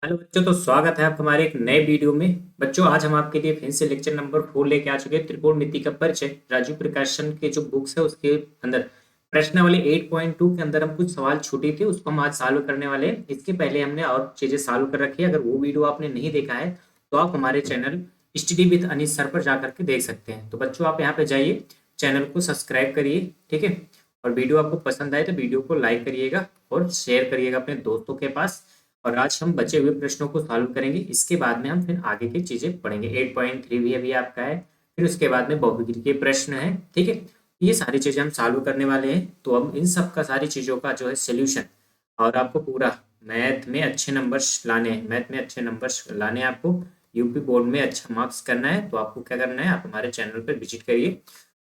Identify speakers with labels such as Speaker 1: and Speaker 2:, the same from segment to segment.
Speaker 1: Hello बच्चों, तो स्वागत है आपका हमारे एक नए वीडियो में। बच्चों, आज हम आपके लिए फिर से लेक्चर नंबर 4 लेके आ चुके हैं। त्रिकोणमिति का परिचय राजीव प्रकाशन के जो बुक्स है उसके अंदर प्रश्नावली 8.2 के अंदर हम कुछ सवाल छूटे थे, उसको हम आज सॉल्व करने वाले हैं। इसके पहले हमने और चीजें सॉल्व कर रखी है। अगर वो वीडियो आपने नहीं देखा है तो आप हमारे channel study with Anees sir पर जाकर के देख सकते हैं। तो बच्चों, आप यहाँ पे जाइए, चैनल को सब्सक्राइब करिए, ठीक है। और वीडियो आपको पसंद आए तो वीडियो को लाइक करिएगा और शेयर करिएगा अपने दोस्तों के पास। और आज हम बचे हुए प्रश्नों को सॉल्व करेंगे। इसके बाद में हम फिर आगे की चीजें पढ़ेंगे। 8.3 भी अभी आपका है, फिर उसके बाद में बहुविधि के प्रश्न है, ठीक है। ये सारी चीजें हम सॉल्व करने वाले हैं। तो हम इन सब का सारी चीजों का जो है सोल्यूशन, और आपको पूरा मैथ में अच्छे नंबर्स लाने हैं, मैथ में अच्छे नंबर्स लाने हैं आपको, यूपी बोर्ड में अच्छा मार्क्स करना है, तो आपको क्या करना है, आप हमारे चैनल पर विजिट करिए,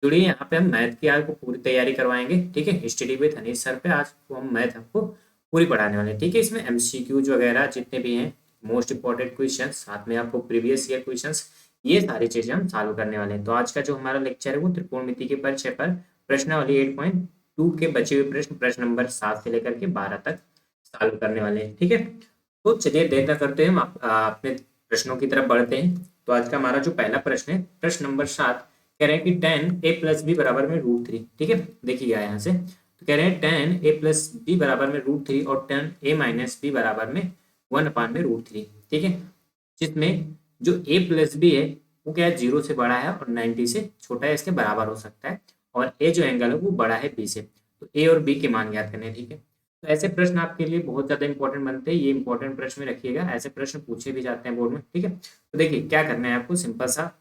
Speaker 1: जुड़िए। यहाँ पे हम मैथ की आपको पूरी तैयारी करवाएंगे, ठीक है। स्टडी विद अनीस सर पे आज हम मैथ आपको पूरी पढ़ाने वाले हैं, ठीक है। इसमें एमसीक्यूज वगैरह जितने भी हैं, मोस्ट इंपॉर्टेंट क्वेश्चन, साथ में आपको प्रीवियस ईयर क्वेश्चंस, ये सारी चीजें हम सॉल्व करने वाले हैं। तो आज का जो हमारा लेक्चर है वो त्रिकोणमिति के परिचय पर प्रश्नावली 8.2 के बचे हुए प्रश्न, प्रश्न नंबर 7 से लेकर के 12 तक सॉल्व करने वाले हैं, ठीक है। तो चलिए देर न करते हैं, हम अपने प्रश्नों की तरफ बढ़ते हैं। तो आज का हमारा जो पहला प्रश्न है, प्रश्न नंबर 7, कह रहे हैं कि टेन ए प्लस बी बराबर में √3, ठीक है। देखिएगा यहाँ से, तो कह रहे हैं टेन ए प्लस बी बराबर में √3 और टेन ए माइनस बी बराबर में 1/√3, ठीक है। जिसमें जो ए प्लस बी है वो क्या है, 0 से बड़ा है और 90 से छोटा है, इसके बराबर हो सकता है। और ए जो एंगल है वो बड़ा है बी से। तो ए और बी के मान ज्ञात करने हैं, ठीक है। तो ऐसे प्रश्न आपके लिए बहुत ज्यादा इंपॉर्टेंट बनते हैं। ये इंपॉर्टेंट प्रश्न में रखिएगा, ऐसे प्रश्न पूछे भी जाते हैं बोर्ड में, ठीक है। तो देखिए क्या करना है आपको, सिंपल सा,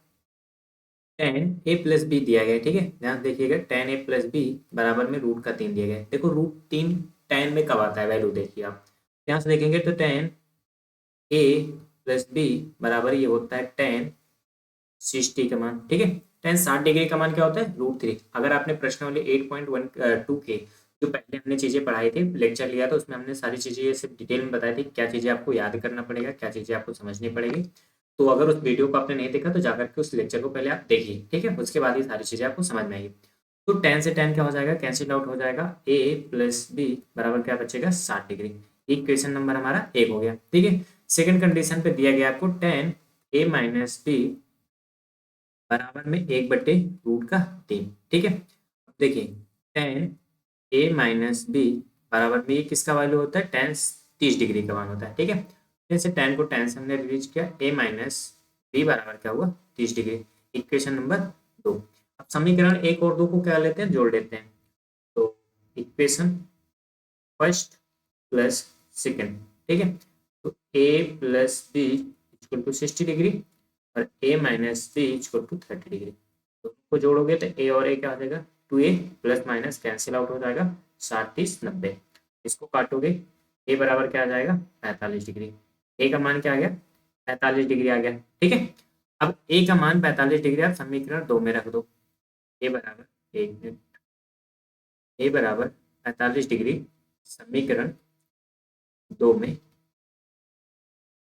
Speaker 1: टेन ए प्लस बी दिया गया है, ठीक है। ध्यान से देखिएगा, टेन ए प्लस बी बराबर में √3 दिया गया है। देखो √3 टेन में कब आता है, वैल्यू देखिए आप ध्यान से देखेंगे तो टेन ए प्लस बी बराबर ये होता है टेन 60 का मान, ठीक है। टेन 60 डिग्री का मान क्या होता है, √3। अगर आपने प्रश्नावली 8.2 के जो पहले हमने चीजें पढ़ाई थी, लेक्चर लिया था, उसमें हमने सारी चीजें ये सब डिटेल में बताई थी, क्या चीजें आपको याद करना पड़ेगा, क्या चीजें आपको समझनी पड़ेगी। तो अगर उस वीडियो को आपने नहीं देखा तो जाकर के उस लेक्चर को पहले आप देखिए, ठीक है। उसके बाद ये सारी चीजें आपको समझ में आएगी। तो टेन से टेन क्या हो जाएगा, कैंसिल आउट हो जाएगा, ए प्लस बी बराबर क्या बचेगा, 60 डिग्री। इक्वेशन नंबर हमारा एक हो गया, ठीक है। सेकंड कंडीशन पे दिया गया आपको टेन ए माइनस बी बराबर में 1/√3, ठीक है। अब देखिए, टेन ए माइनस बी बराबर में ये किसका वैल्यू होता है, टेन 30 डिग्री का मान होता है, ठीक है। जैसे टेन को टेन से हमने रिलीज किया, ए माइनस बी बराबर क्या हुआ, 30 डिग्री। Equation number 2। अब समीकरण एक और दो को क्या लेते हैं, जोड़ लेते हैं। तो इक्वेशन फर्स्ट प्लस सेकेंड, ठीक है। तो A plus B equal to 60 degree और A minus B equal to 30 degree. दोनों को जोड़ोगे तो ए और ए क्या हो जाएगा, 2a plus minus cancel out हो जाएगा, 60 30 90। इसको काटोगे, ए बराबर क्या आ जाएगा, 45 डिग्री। ए का मान क्या आ गया, 45 डिग्री आ गया, ठीक है। अब ए का मान 45 डिग्री आप समीकरण 2 में रख दो। ए बराबर, एक मिनट, ए बराबर 45 डिग्री समीकरण 2 में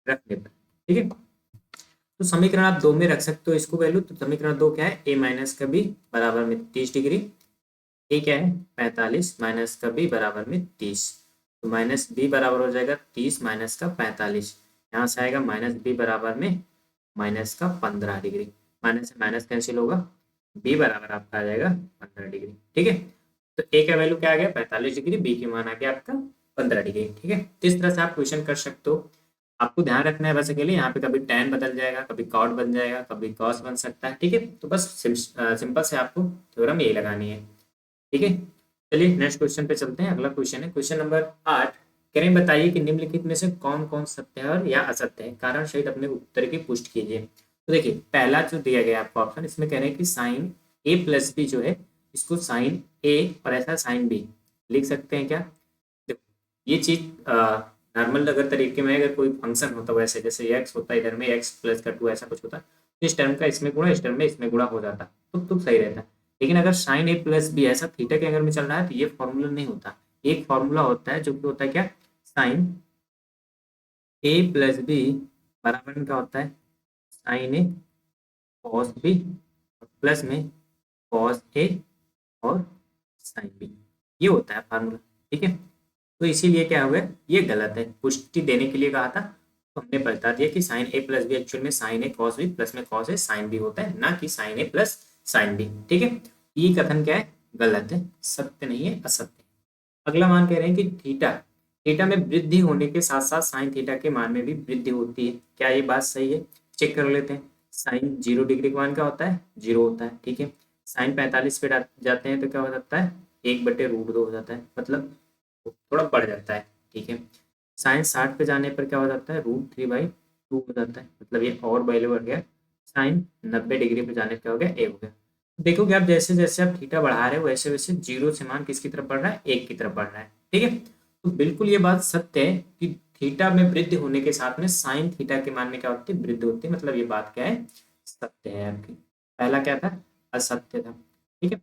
Speaker 1: रखने पर, ठीक है। तो समीकरण आप 2 में रख सकते हो इसको वैल्यू। तो समीकरण 2 क्या है, ए माइनस का बी बराबर में 30 डिग्री, ए क्या है 45 माइनस का बी बराबर में 30। तो माइनस बी बराबर हो जाएगा 30 माइनस का 45, यहाँ से आएगा माइनस बी बराबर में माइनस का 15 डिग्री। माइनस से माइनस कैंसिल होगा, बी बराबर आपका आ जाएगा 15 डिग्री, ठीक है। तो ए का वैल्यू क्या आ गया, 45 डिग्री, बी की मान आ गया आपका 15 डिग्री, ठीक है। तो इस तरह से आप क्वेश्चन कर सकते हो। आपको ध्यान रखना है बस अकेले, यहाँ पे कभी tan बदल जाएगा, कभी cot बन जाएगा, कभी cos बन सकता है, ठीक है। तो बस सिंपल से आपको थ्योरम यही लगानी है, ठीक है। चलिए नेक्स्ट क्वेश्चन पे चलते हैं। अगला क्वेश्चन है क्वेश्चन नंबर 8, कह रहे हैं बताइए कि निम्नलिखित में से कौन कौन सत्य है और या असत्य है, कारण सहित अपने उत्तर की पुष्टि कीजिए। तो देखिए पहला जो दिया गया आपको ऑप्शन, इसमें कह रहे हैं कि साइन ए प्लस बी जो है, इसको साइन ए और ऐसा साइन बी लिख सकते हैं क्या। देखो ये चीज नॉर्मल अगर तरीके में अगर कोई फंक्शन होता है, वैसे जैसे एक्स होता है, इधर में एक्स प्लस का 2 ऐसा कुछ होता, तो इस टर्म का इसमें गुणा, इस टर्म में इसमें गुणा हो जाता, तो सही रहता। लेकिन अगर साइन ए प्लस बी ऐसा थीटा के अगर में चल रहा है तो ये फॉर्मूला नहीं होता। एक फॉर्मूला होता है जो कि होता है क्या, साइन ए प्लस बी बराबर में क्या होता है, साइन ए कॉस बी और प्लस में कॉस ए और साइन बी, ये होता है फार्मूला, ठीक है। तो इसीलिए क्या हुआ, ये गलत है, पुष्टि देने के लिए कहा था। तो हमने बता दिया कि sine A plus B actual में sine A cos B plus में कॉस ए साइन बी होता है, ना कि sine A plus sine B. ठीक है, ये कथन क्या है, गलत है, सत्य नहीं है, असत्य है। अगला मान कह रहे हैं कि थीटा थीटा में वृद्धि होने के साथ साथ साइन थीटा के मान में भी वृद्धि होती है। क्या ये बात सही है? चेक कर लेते हैं। साइन 0 डिग्री का मान क्या होता है? 0 होता है। ठीक है, साइन 45 पे जाते हैं तो क्या हो जाता है? 1/√2 हो जाता है, मतलब थोड़ा बढ़ जाता है। ठीक है, साइन 60 पे जाने पर क्या हो जाता है? √3/2 हो जाता है, मतलब ये और वैल्यू बढ़ गया। साइन 90 डिग्री पे जाने पर क्या हो गया? 1 हो गया। देखोगे आप जैसे जैसे आप थीटा बढ़ा रहे हो वैसे वैसे जीरो से मान किसकी तरफ बढ़ रहा है? 1 की तरफ बढ़ रहा है। ठीक है, तो बिल्कुल ये बात सत्य है कि थीटा में वृद्धि होने के साथ में साइन थीटा के मान में क्या होती है? वृद्धि होती है। मतलब ये बात क्या है? सत्य है आपकी। पहला क्या था? असत्य था। ठीक है,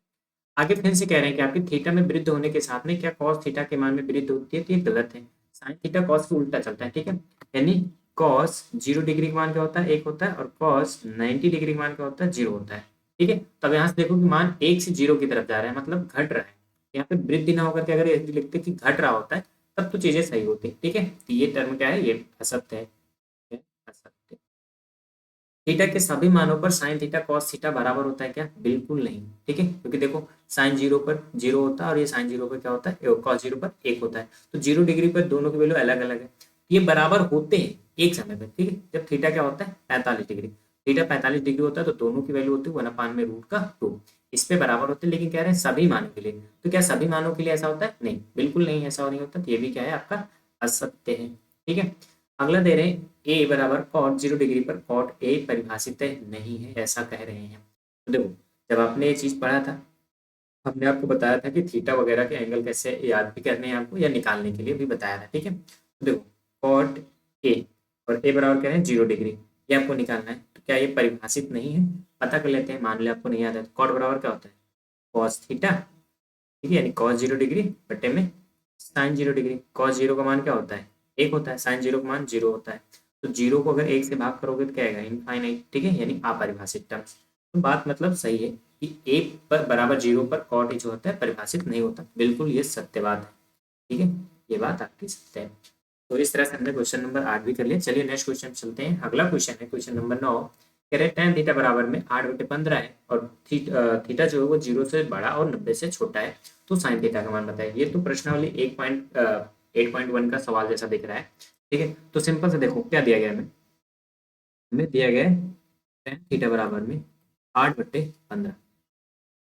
Speaker 1: आगे फिर से कह रहे हैं कि आपकी थीटा में वृद्धि होने के साथ में क्या कॉस थीटा के मान में वृद्धि होती है? तो ये गलत है। साइन थीटा कॉस के उल्टा चलता है। ठीक है, यानी कॉस 0 डिग्री का मान क्या होता है? 1 होता है, और कॉस 90 डिग्री का मान क्या होता है? 0 होता है। ठीक है, तब यहाँ से देखो कि मान 1 से 0 की तरफ जा रहा है, मतलब घट रहा है। यहाँ पे वृद्धि ना होकर के अगर ये लिखते कि घट रहा होता है तब तो चीजें सही होती। ठीक है, तो ये टर्म क्या है? ये असत्य है। ये असत्य। थीटा के सभी मानों पर साइन थीटा कॉस थीटा बराबर होता है क्या? बिल्कुल नहीं। ठीक है, क्योंकि देखो साइन 0 पर 0 होता है और ये साइन 0 पर क्या होता है? कॉस 0 पर 1 होता है। तो 0 डिग्री पर दोनों की वैल्यू अलग अलग है, ये बराबर होते हैं एक समय पर। ठीक है, जब थीटा क्या होता है? 45 डिग्री। थीटा 45 डिग्री होता है तो दोनों की वैल्यू होती है 1/√2। इस पे बराबर होते हैं, लेकिन कह रहे हैं सभी मानों के लिए। तो क्या सभी मानों के लिए ऐसा होता है? नहीं, बिल्कुल नहीं, ऐसा नहीं होता। तो ये भी क्या है? आपका असत्य है। ठीक है, अगला दे रहे हैं ए बराबर कॉट 0 डिग्री पर कॉट ए परिभाषित नहीं है, ऐसा कह रहे हैं। तो देखो, जब आपने ये चीज पढ़ा था, हमने आपको बताया था कि थीटा वगैरह के एंगल कैसे याद भी करने हैं आपको, या निकालने के लिए भी बताया था। ठीक है, तो देखो कॉट ए और ए बराबर कह रहे हैं 0 डिग्री, ये आपको निकालना है। तो क्या ये परिभाषित नहीं है? पता कर लेते हैं। मान लिया आपको नहीं याद है, तो कॉट बराबर क्या होता है? Cos theta. ठीक है, यानी कॉस 0 डिग्री बटे में साइन 0 डिग्री। कॉस 0 का मान क्या होता है? 1 होता है। साइन 0 का मान 0 होता है। तो 0 को अगर 1 से भाग करोगे तो क्या आएगा? इनफाइनाइट। ठीक है, यानी अपरिभाषित टर्म्स। तो बात मतलब सही है कि ए पर बराबर 0 पर कॉट जो होता है परिभाषित नहीं होता। बिल्कुल ये सत्य बात है। ठीक है, ये बात आपकी सत्य है। तो इस तरह से हमने क्वेश्चन नंबर 8 भी कर लिया। चलिए नेक्स्ट क्वेश्चन चलते हैं। अगला क्वेश्चन है क्वेश्चन नंबर 9। कह रहे टेन थीटा बराबर में 8/15 है और थीटा जो है वो 0 से बड़ा और 90 से छोटा है, तो साइन थीटा का मान बताए। ये तो प्रश्नावली 8.1 का सवाल जैसा दिख रहा है। ठीक है, तो सिंपल से देखो क्या दिया गया है। हमें हमें दिया गया है टेन थीटा बराबर में 8/15।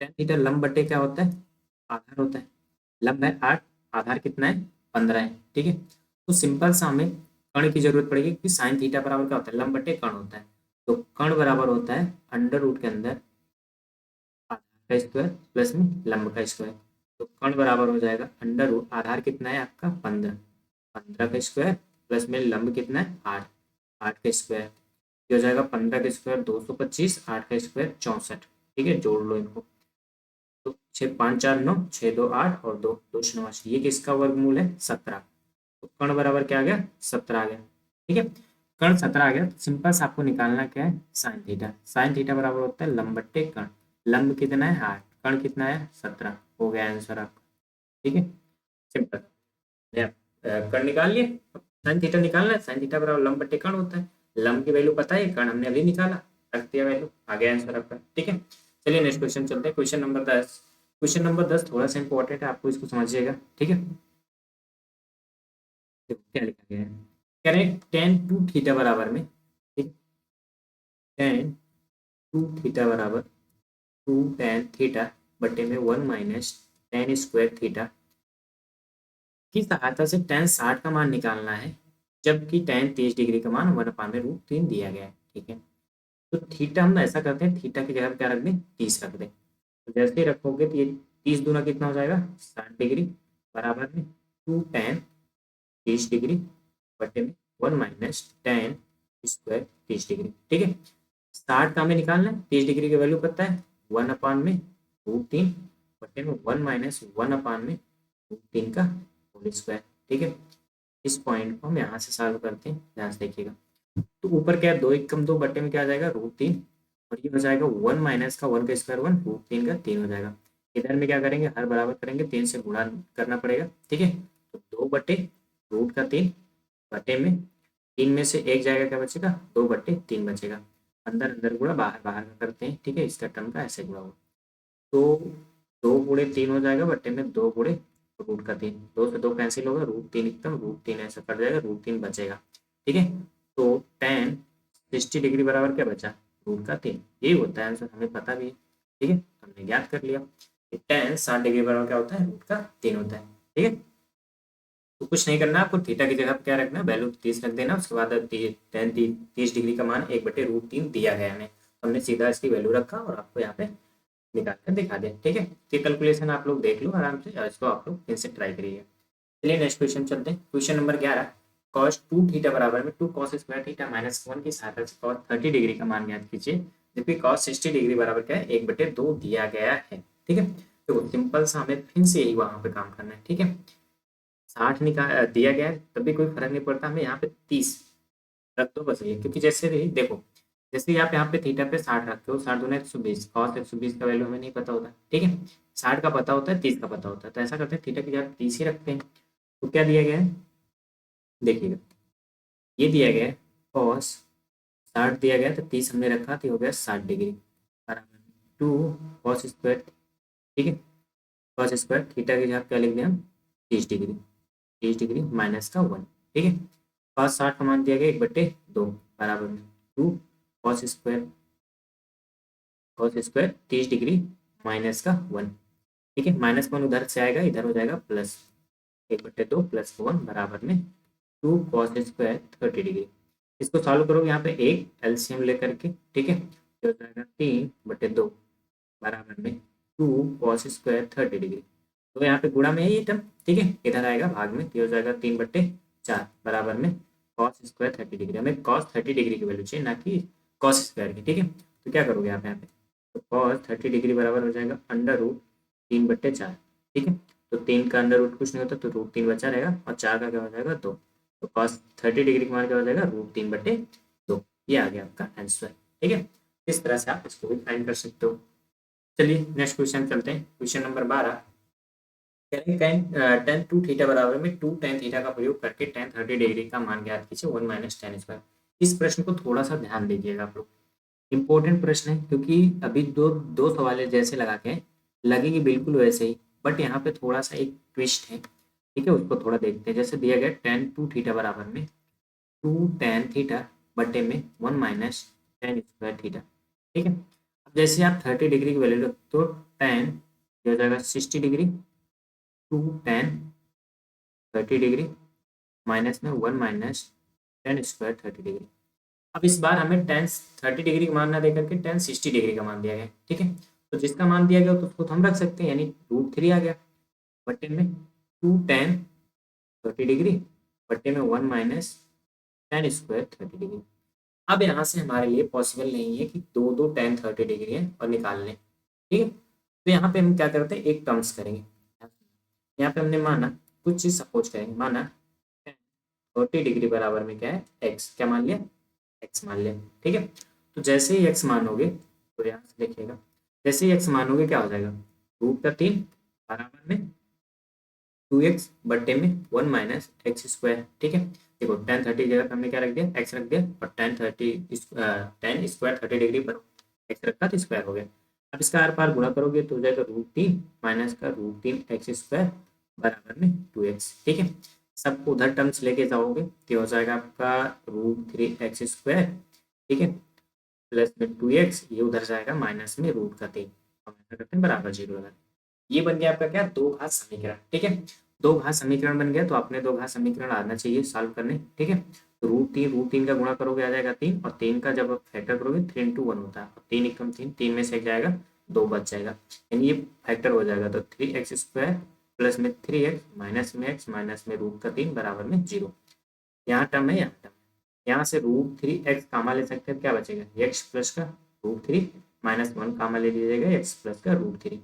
Speaker 1: टेन थीटा लंब बटे क्या होता है? आधार होता है। लंब है 8, आधार कितना है? 15 है। ठीक है, तो सिंपल सा हमें कण की जरूरत पड़ेगी कि साइन थीटा बराबर क्या होता है? लंब बटे कण होता है। तो कण बराबर होता है अंडर रूट के अंदर आधार का स्क्वायर प्लस में लंब का स्क्वायर। तो कण बराबर हो जाएगा अंडर रूट, आधार कितना है आपका? 15, 15 का स्क्वायर प्लस में लंब कितना है? 8, 8 का स्क्वायर। ये हो जाएगा 15 का स्क्वायर 225, 8 का स्क्वायर 64। ठीक है, जोड़ लो इनको। तो 6×5=4=9, 6×2=8 और 2×2=9। ये किसका वर्गमूल है? 17। तो कर्ण बराबर क्या आ गया? 17 आ गया। ठीक है, कर्ण 17 आ गया। तो सिंपल से आपको निकालना क्या है? Sine theta. साइन थीटा बराबर होता है लंब बट्टे कर्ण। लंब कितना है? 8, कर्ण कितना है? 17। हो गया आंसर आपका। ठीक है, सिंपल। कर्ण निकाल लिए। साइन थीटा निकालना है। साइन थीटा बराबर लंब बट्टे कर्ण होता है। लंब की वैल्यू पता है, कर्ण हमने अभी निकाला, रख दिया वैल्यू, आ गया आंसर आपका। ठीक है, चलिए नेक्स्ट क्वेश्चन चलते हैं। Question number 10। क्वेश्चन नंबर 10 थोड़ा सा इंपॉर्टेंट है, आपको इसको समझिएगा। ठीक है, देखो क्या लिखा गया है। कह रहे हैं टेन टू थीटा बराबर में, ठीक, टेन टू थीटा बराबर 2 tan थीटा बटे में 1 - tan² थीटा की सहायता से tan 60 का मान निकालना है, जबकि tan 30 डिग्री का मान 1/√3 दिया गया है। ठीक है, तो थीटा हम ऐसा करते हैं, थीटा की जगह पे क्या रख दें? 30 रख दें। तो जैसे ही रखोगे तो ये 30 दूना कितना हो जाएगा? 60 डिग्री बराबर में 2 tan 30 डिग्री बटे में 1 - tan² 30 डिग्री। ठीक है, 60 का हमें निकालना है। 30 डिग्री की वैल्यू पता है 1/√3 बटे में 1 - 1/√3 का होल स्क्वायर। ठीक है, इस पॉइंट को हम यहाँ से सॉल्व करते हैं, ध्यान से देखिएगा। तो ऊपर क्या है? 2 × 2 बटे में क्या आ जाएगा? √3, और ये हो जाएगा 1 माइनस का 1 का स्क्वायर 1, √3 का 3 हो जाएगा। इधर में क्या करेंगे? हर बराबर करेंगे, 3 से गुणा करना पड़ेगा। ठीक है, तो 2/√3 बटे में तीन में से एक जाएगा, क्या बचेगा, 2/3 बचेगा। अंदर अंदर गुणा, बाहर बाहर का करते हैं, ठीक है, इसका टर्म का ऐसे गुणा होगा। तो 2 गुणे 3 हो जाएगा, बट्टे में 2 गुणे√3, 2 से 2 कैंसिल होगा, √3 एकदम, √3 ऐसा कट जाएगा, √3 बचेगा। ठीक है, तो tan 60 डिग्री बराबर क्या बचा, √3। यही होता है आंसर, हमें पता भी है। ठीक है, हमने ज्ञात कर लिया कि tan 60 डिग्री बराबर क्या होता है, √3 होता है। ठीक है, तो कुछ नहीं करना, आपको थीटा की जगह पे क्या रखना है, वैल्यू 30 रख देना। उसके बाद tan 30 डिग्री का मान 1/√3 दिया गया हमें, हमने सीधा इसकी वैल्यू रखा और आपको यहाँ पे निकाल कर दिखा दिया। ठीक है, तो ये कैलकुलेशन आप लोग देख लो आराम से, और इसको आप लोग फिर से ट्राई करिए। चलिए नेक्स्ट क्वेश्चन चलते हैं। क्वेश्चन नंबर 11, cos 2 थीटा बराबर में 2 cos स्क्वायर थीटा माइनस 1 की सहायता से cos 30 डिग्री का मान ज्ञात कीजिए, जबकि cos 60 डिग्री बराबर क्या है, 1/2 दिया गया है। ठीक है, तो सिंपल सा हमें फिर से यही वहां पे काम करना है। ठीक है, 60 दिया गया है, तब भी कोई फर्क नहीं पड़ता, हमें यहाँ पे 30 रख दो बस ये, क्योंकि जैसे भी देखो, जैसे आप यहाँ पे थीटा पे 60 रखते हो, 60 दूना 120, cos 120 का वैल्यू हमें नहीं पता होता। ठीक है, 60 का पता होता है, 30 का पता होता है, तो ऐसा करते हैं, थीटा की जगह 30 ही रखते हैं। तो क्या दिया गया है, देखिएगा, ये दिया गया है cos 60 दिया गया, तो 30 हमने रखा, तो हो गया 60 डिग्री बराबर 2 cos स्क्वायर। ठीक है, cos स्क्वायर थीटा की जगह क्या लिख दें हम, 30 डिग्री, 30 डिग्री माइनस का 1। ठीक है, cos 60 का मान दिया गया 1/2 बराबर में 2 cos स्क्वायर, 30 डिग्री माइनस का 1। ठीक है, -1 उधर से आएगा, इधर हो जाएगा प्लस 1/2 प्लस 1 बराबर में 2 cos स्क्वायर 30 डिग्री। इसको सॉल्व करोगे यहाँ पे एक एलसीएम लेकर के। ठीक है, तो हो जाएगा 3/2 बराबर में 2 cos स्क्वायर 30 डिग्री। तो यहाँ पे गुणा में है ये टर्म। ठीक है, इधर आएगा भाग में, तो हो जाएगा 3/4 बराबर में cos स्क्वायर 30 डिग्री। हमें cos 30 डिग्री की वैल्यू चाहिए, ना कि cos स्क्वायर की। ठीक है, तो क्या करोगे आप यहाँ पे, तो cos 30 डिग्री बराबर हो जाएगा √3/4। ठीक है, तो 3 का अंडर रूट कुछ नहीं होता, तो √3 बचा रहेगा, और 4 का क्या हो जाएगा 2, तो cos 30 डिग्री का मान क्या हो जाएगा, √3/2। ये आ गया आपका आंसर। ठीक है, इस तरह से आप इसको भी फाइंड कर सकते हो। चलिए नेक्स्ट क्वेश्चन चलते हैं। क्वेश्चन नंबर 12, tan 2 थीटा बराबर में 2 tan थीटा का प्रयोग करके tan 30 डिग्री का मान ज्ञात कीजिए, 1 माइनस tan स्क्वायर। इस प्रश्न को थोड़ा सा ध्यान दीजिएगा आप लोग, इंपॉर्टेंट प्रश्न है, क्योंकि अभी दो दो सवाल जैसे लगा के लगेगी बिल्कुल वैसे ही, बट यहाँ पे थोड़ा सा एक ट्विस्ट है। ठीक है, उसको थोड़ा देखते हैं। जैसे दिया गया tan 2 थीटा बराबर में 2 tan थीटा बटे में 1 माइनस tan स्क्वायर थीटा। ठीक है, अब जैसे आप 30 डिग्री की वैल्यू रखते हो, tan हो जाएगा 60 डिग्री, 2 tan 30 डिग्री माइनस में 1 माइनस tan स्क्वायर 30 डिग्री। अब इस बार हमें tan 30 डिग्री का मान ना देकर के tan 60 डिग्री का मान दिया गया। ठीक है, तो जिसका मान दिया गया तो उसको तो हम रख सकते हैं, यानी √3 आ गया, बट्टे में 2 tan 30 डिग्री बट्टे में 1 माइनस tan स्क्वायर 30 डिग्री। अब यहाँ से हमारे लिए पॉसिबल नहीं है कि दो दो tan 30 डिग्री है और निकाल लें। ठीक है, तो यहाँ पे हम क्या करते हैं, एक टर्म्स करेंगे। यहाँ पे हमने माना, कुछ चीज सपोज करेंगे, माना 30 डिग्री बराबर में क्या है, एक्स, क्या मान लिया, एक्स मान लिया। ठीक है, तो जैसे ही एक्स मानोगे, तो यहाँ से देखिएगा, जैसे ही एक्स मानोगे क्या हो जाएगा, √3 बराबर में 2x बट्टे में 1 माइनस एक्स स्क्वायर। ठीक है, देखो tan 30 जगह पे हमने क्या रख दिया, एक्स रख दिया, और tan स्क्वायर 30 डिग्री पर एक्स रखा तो स्क्वायर हो गया। अब इसका आर पार गुणा करोगे तो हो जाएगा √3 माइनस का √3 एक्स स्क्वायर बराबर में 2x। ठीक है, सबको उधर टर्म्स लेके जाओगे तो हो जाएगा आपका √3 एक्स स्क्वायर। ठीक है, प्लस में 2x, ये उधर जाएगा माइनस में √3, हम ऐसा करते हैं बराबर 0 लगा। ये बन गया आपका क्या, दो घात समीकरण। ठीक है, दो घात समीकरण बन गया, तो अपने दो घात समीकरण आना चाहिए सॉल्व करने। ठीक है, तो √3 का गुणा करोगे आ जाएगा 3, और 3 का जब आप फैक्टर करोगे 3 × 1 होता है, 3 एकम 3, 3 में से एक जाएगा, 2 बच जाएगा, यानी ये फैक्टर हो जाएगा, तो 3x स्क्वायर प्लस में 3x माइनस में √3 बराबर में 0। यहाँ टर्म है, यहाँ टर्म, यहाँ से √3x कामा ले सकते हैं, क्या बचेगा, x प्लस का √3 माइनस 1 कामा ले लीजिएगा, x प्लस का √3,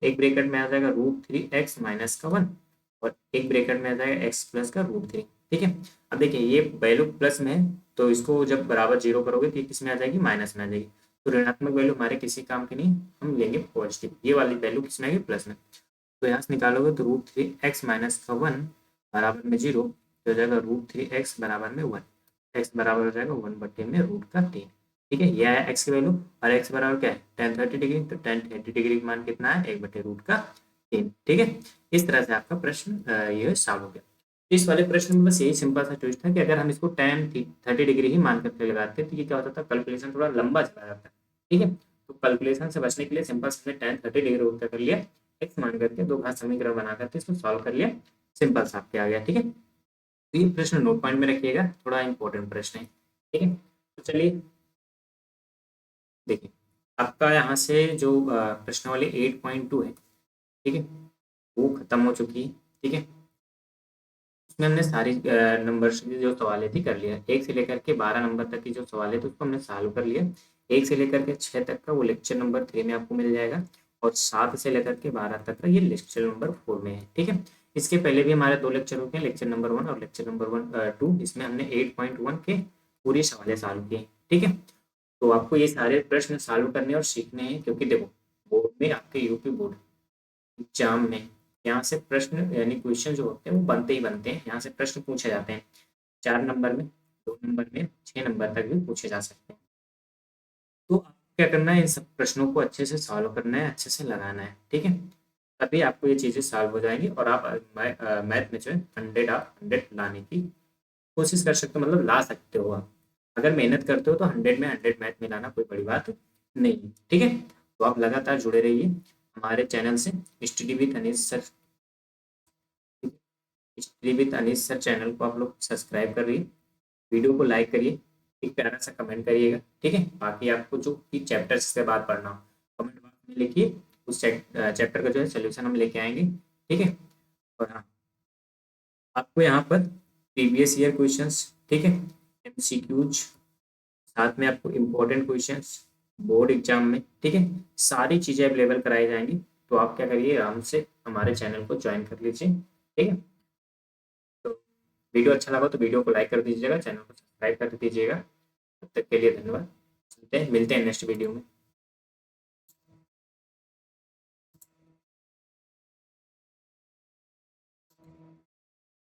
Speaker 1: एक ब्रैकेट में आ जाएगा √3x माइनस का 1, और एक ब्रैकेट में आ जाएगा x प्लस का √3। ठीक है, अब देखिए ये वैल्यू प्लस में है, तो इसको जब बराबर 0 करोगे तो ये किस में आ जाएगी, माइनस में आ जाएगी। तो ऋणात्मक वैल्यू हमारे किसी काम की नहीं, हम लेंगे पॉजिटिव, ये वाली वैल्यू किस में आएगी, प्लस में। तो यहाँ से निकालोगे तो √3x माइनस का 1 बराबर में 0, तो हो जाएगा √3x बराबर में 1। एक्स बराबर हो जाएगा 1/√3। ठीक है, यह है एक्स की वैल्यू और एक्स बराबर क्या है tan 30 डिग्री, तो tan 30 डिग्री का मान कितना है 1/√3। ठीक है, इस तरह से आपका प्रश्न ये सॉल्व हो गया। इस वाले प्रश्न में बस यही सिंपल सा ट्विस्ट था कि अगर हम इसको tan 30 डिग्री ही मान करके लगाते तो ये क्या होता था, कैलकुलेशन थोड़ा लंबा चला जाता है। ठीक है, तो कैलकुलेशन से बचने के लिए सिंपल से tan 30 डिग्री उत्तर कर लिया, एक्स मान करके दो घात समीकरण बना करके इसको सॉल्व कर लिया, सिंपल सा आपके आ गया। ठीक है, तो ये प्रश्न नोट पॉइंट में रखिएगा, थोड़ा इंपॉर्टेंट प्रश्न है। ठीक है, तो चलिए देखिए, आपका यहाँ से जो प्रश्नावली 8.2 है, ठीक है, वो खत्म हो चुकी है। ठीक है, उसमें हमने सारी नंबर की जो सवालें थी कर लिया, 1 से लेकर के 12 नंबर तक की जो सवालें थी उसको हमने सॉल्व कर लिया। 1 से लेकर के 6 तक का वो लेक्चर नंबर 3 में आपको मिल जाएगा, और 7 से लेकर के 12 तक का ये लेक्चर नंबर 4 में है। ठीक है, इसके पहले भी हमारे 2 लेक्चर होते हैं, लेक्चर नंबर 1 और लेक्चर नंबर 2, इसमें हमने 8.1 के पूरी सवालें सॉल्व किए। ठीक है, तो आपको ये सारे प्रश्न सॉल्व करने और सीखने हैं, क्योंकि देखो बोर्ड में आपके यूपी बोर्ड एग्जाम में यहाँ से प्रश्न यानी क्वेश्चन जो होते हैं वो बनते ही बनते हैं, यहाँ से प्रश्न पूछे जाते हैं 4 नंबर में, 2 नंबर में, 6 नंबर तक भी पूछे जा सकते हैं। तो आपको क्या करना है, इन सब प्रश्नों को अच्छे से सॉल्व करना है, अच्छे से लगाना है। ठीक है, तभी आपको ये चीज़ें सॉल्व हो जाएंगी और आप मैथ में जो है 100 लाने की कोशिश कर सकते हो, मतलब ला सकते हो आप। अगर मेहनत करते हो तो 100 में 100 मैथ में लाना कोई बड़ी बात नहीं है। ठीक है, तो आप लगातार जुड़े रहिए हमारे चैनल से, study with Anees sir, study with Anees sir channel को आप लोग सब्सक्राइब कर रहिए, वीडियो को लाइक करिए, एक प्यारा सा कमेंट करिएगा। ठीक है, बाकी आपको जो भी चैप्टर्स के बाद पढ़ना हो कमेंट बॉक्स में लिखिए, उस चैप्टर का जो है सोल्यूशन हम लेके आएंगे। ठीक है, और हाँ, आपको यहाँ पर प्रीवियस ईयर क्वेश्चंस, ठीक है, एमसीक्यूज, साथ में आपको इम्पोर्टेंट क्वेश्चंस बोर्ड एग्जाम में, ठीक है, सारी चीज़ें अवेलेबल कराई जाएंगी। तो आप क्या करिए, आराम से हमारे चैनल को ज्वाइन कर लीजिए। ठीक है, तो वीडियो अच्छा लगा तो वीडियो को लाइक कर दीजिएगा, चैनल को सब्सक्राइब कर दीजिएगा। तब तक के लिए धन्यवाद, मिलते हैं नेक्स्ट वीडियो में।